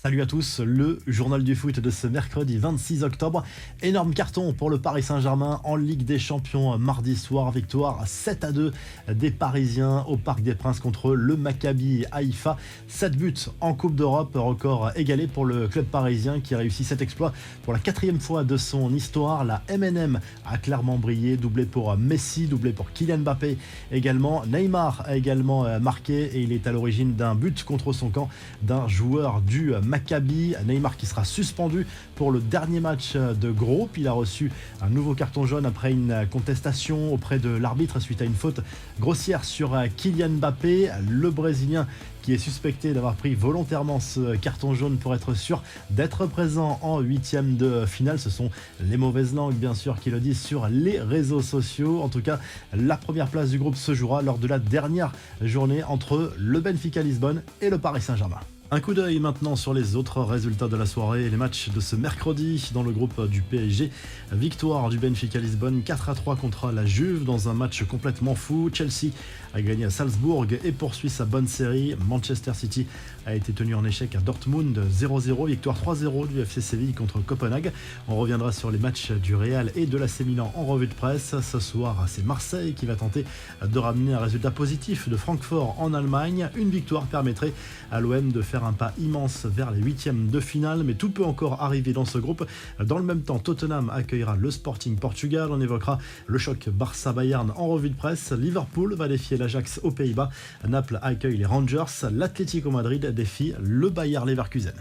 Salut à tous, le journal du foot de ce mercredi 26 octobre. Énorme carton pour le Paris Saint-Germain en Ligue des Champions mardi soir. Victoire 7-2 des Parisiens au Parc des Princes contre le Maccabi Haïfa. 7 buts en Coupe d'Europe, record égalé pour le club parisien qui a réussi cet exploit pour la 4e fois de son histoire. La MNM a clairement brillé, doublé pour Messi, doublé pour Kylian Mbappé également. Neymar a également marqué et il est à l'origine d'un but contre son camp d'un joueur du Maccabi. Neymar qui sera suspendu pour le dernier match de groupe. Il a reçu un nouveau carton jaune après une contestation auprès de l'arbitre suite à une faute grossière sur Kylian Mbappé. Le Brésilien qui est suspecté d'avoir pris volontairement ce carton jaune pour être sûr d'être présent en 8e de finale. Ce sont les mauvaises langues bien sûr qui le disent sur les réseaux sociaux. En tout cas, la première place du groupe se jouera lors de la dernière journée entre le Benfica Lisbonne et le Paris Saint-Germain. Un coup d'œil maintenant sur les autres résultats de la soirée et les matchs de ce mercredi dans le groupe du PSG. Victoire du Benfica Lisbonne 4-3 contre la Juve dans un match complètement fou. Chelsea a gagné à Salzbourg et poursuit sa bonne série. Manchester City a été tenu en échec à Dortmund 0-0. Victoire 3-0 du FC Séville contre Copenhague. On reviendra sur les matchs du Real et de l'AC Milan en revue de presse. Ce soir, c'est Marseille qui va tenter de ramener un résultat positif de Francfort en Allemagne. Une victoire permettrait à l'OM de faire un pas immense vers les 8e de finale, mais tout peut encore arriver dans ce groupe. Dans le même temps, Tottenham accueillera le Sporting Portugal. On évoquera le choc Barça-Bayern en revue de presse. Liverpool va défier l'Ajax aux Pays-Bas. Naples accueille les Rangers. L'Atlético Madrid défie le Bayer Leverkusen.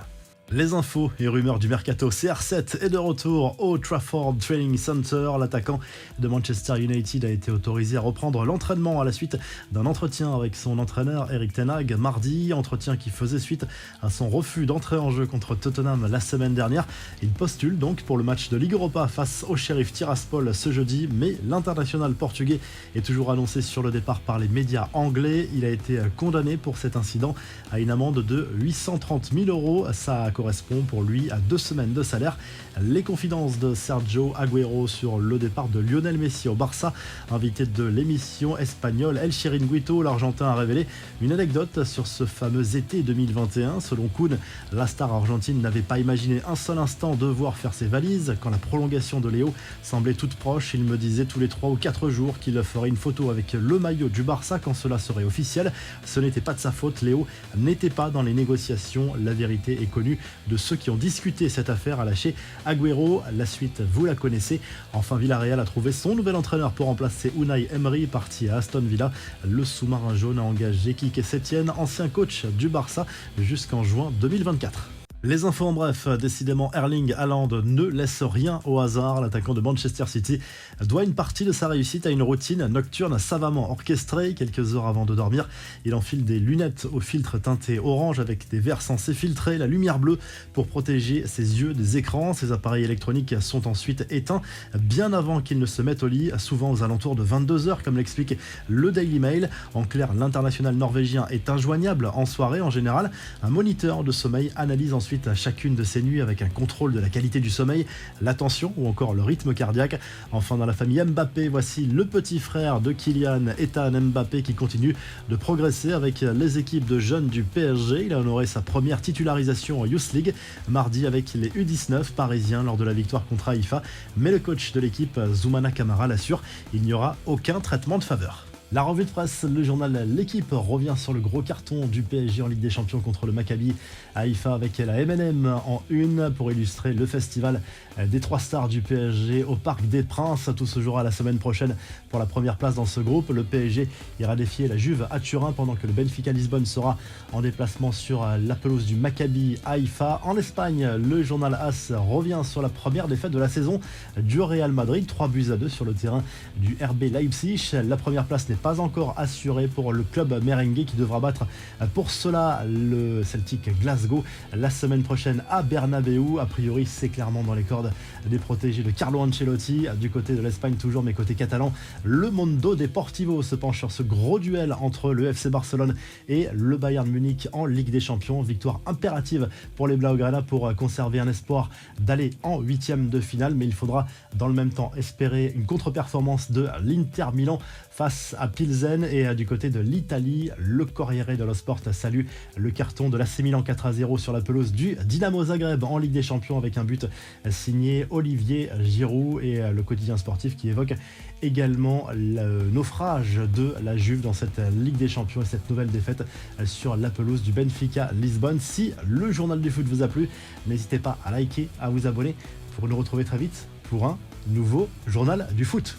Les infos et rumeurs du mercato. CR7 est de retour au Trafford Training Center. L'attaquant de Manchester United a été autorisé à reprendre l'entraînement à la suite d'un entretien avec son entraîneur Erik ten Hag mardi. Entretien qui faisait suite à son refus d'entrer en jeu contre Tottenham la semaine dernière. Il postule donc pour le match de Ligue Europa face au Sheriff Tiraspol ce jeudi. Mais l'international portugais est toujours annoncé sur le départ par les médias anglais. Il a été condamné pour cet incident à une amende de 830 000 €. Ça correspond pour lui à 2 semaines de salaire. Les confidences de Sergio Agüero sur le départ de Lionel Messi au Barça. Invité de l'émission espagnole El Chiringuito, l'Argentin a révélé une anecdote sur ce fameux été 2021. Selon Kun, la star argentine n'avait pas imaginé un seul instant devoir faire ses valises. Quand la prolongation de Léo semblait toute proche, il me disait tous les 3 ou 4 jours qu'il ferait une photo avec le maillot du Barça quand cela serait officiel. Ce n'était pas de sa faute, Léo n'était pas dans les négociations. La vérité est connue de ceux qui ont discuté cette affaire, a lâché Agüero. La suite, vous la connaissez. Enfin, Villarreal a trouvé son nouvel entraîneur pour remplacer Unai Emery, parti à Aston Villa. Le sous-marin jaune a engagé Quique Setién, ancien coach du Barça, jusqu'en juin 2024. Les infos en bref, décidément Erling Haaland ne laisse rien au hasard. L'attaquant de Manchester City doit une partie de sa réussite à une routine nocturne savamment orchestrée. Quelques heures avant de dormir, il enfile des lunettes au filtre teinté orange avec des verres censés filtrer la lumière bleue pour protéger ses yeux des écrans. Ses appareils électroniques sont ensuite éteints bien avant qu'il ne se mette au lit, souvent aux alentours de 22h comme l'explique le Daily Mail. En clair, l'international norvégien est injoignable en soirée en général. Un moniteur de sommeil analyse ensuite à chacune de ces nuits avec un contrôle de la qualité du sommeil, l'attention ou encore le rythme cardiaque. Enfin, dans la famille Mbappé, voici le petit frère de Kylian, Ethan Mbappé, qui continue de progresser avec les équipes de jeunes du PSG. Il a honoré sa première titularisation en Youth League mardi avec les U19 parisiens lors de la victoire contre Haïfa. Mais le coach de l'équipe, Zoumana Camara, l'assure, il n'y aura aucun traitement de faveur. La revue de presse, le journal L'équipe revient sur le gros carton du PSG en Ligue des Champions contre le Maccabi Haïfa avec la MNM en une pour illustrer le festival des 3 stars du PSG au Parc des Princes. Tout se jouera la semaine prochaine pour la première place dans ce groupe. Le PSG ira défier la Juve à Turin pendant que le Benfica Lisbonne sera en déplacement sur la pelouse du Maccabi Haïfa. En Espagne, le journal AS revient sur la première défaite de la saison du Real Madrid, 3-2 sur le terrain du RB Leipzig. La première place n'est pas encore assurée pour le club merengue qui devra battre pour cela le Celtic Glasgow la semaine prochaine à Bernabeu. A priori, c'est clairement dans les cordes des protégés de Carlo Ancelotti. Du côté de l'Espagne toujours, mais côté catalan, le Mundo Deportivo se penche sur ce gros duel entre le FC Barcelone et le Bayern Munich en Ligue des Champions. Victoire impérative pour les Blaugrana pour conserver un espoir d'aller en 8e de finale, mais il faudra dans le même temps espérer une contre-performance de l'Inter Milan face à Pilsen. Et du côté de l'Italie, le Corriere dello Sport salue le carton de l'AC Milan 4-0 sur la pelouse du Dinamo Zagreb en Ligue des Champions avec un but signé Olivier Giroud. Et le quotidien sportif qui évoque également le naufrage de la Juve dans cette Ligue des Champions et cette nouvelle défaite sur la pelouse du Benfica Lisbonne. Si le journal du foot vous a plu, n'hésitez pas à liker, à vous abonner pour nous retrouver très vite pour un nouveau journal du foot.